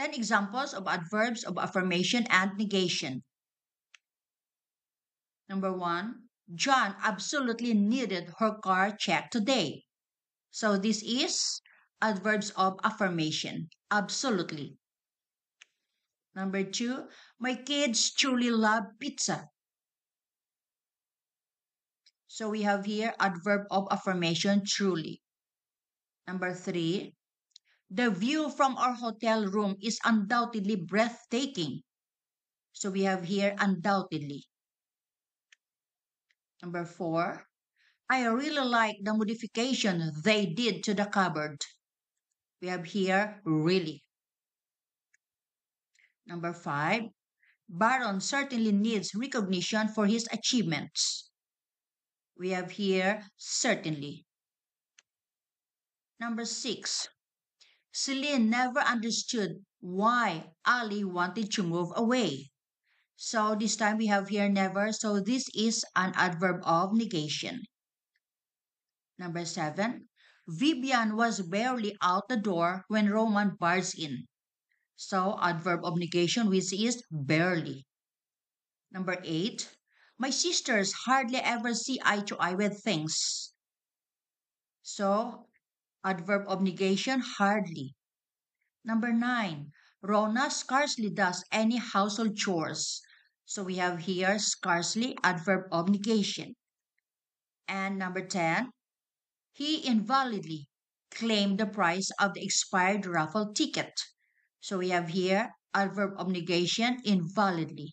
10 examples of adverbs of affirmation and negation. Number 1, John absolutely needed her car checked today. So this is adverbs of affirmation. Absolutely. Number 2, my kids truly love pizza. So we have here adverb of affirmation truly. Number 3, the view from our hotel room is undoubtedly breathtaking. So we have here undoubtedly. Number 4, I really like the modification they did to the cupboard. We have here really. Number 5, Baron certainly needs recognition for his achievements. We have here certainly. Number 6, Celine never understood why Ali wanted to move away. So this time we have here never, so this is an adverb of negation. Number 7, Vivian was barely out the door when Roman barged in. So adverb of negation which is barely. Number 8, my sisters hardly ever see eye to eye with things. So adverb of negation hardly. Number 9, Rona scarcely does any household chores. So we have here scarcely adverb of negation. And number 10, he invalidly claimed the price of the expired raffle ticket. So we have here adverb of negation invalidly.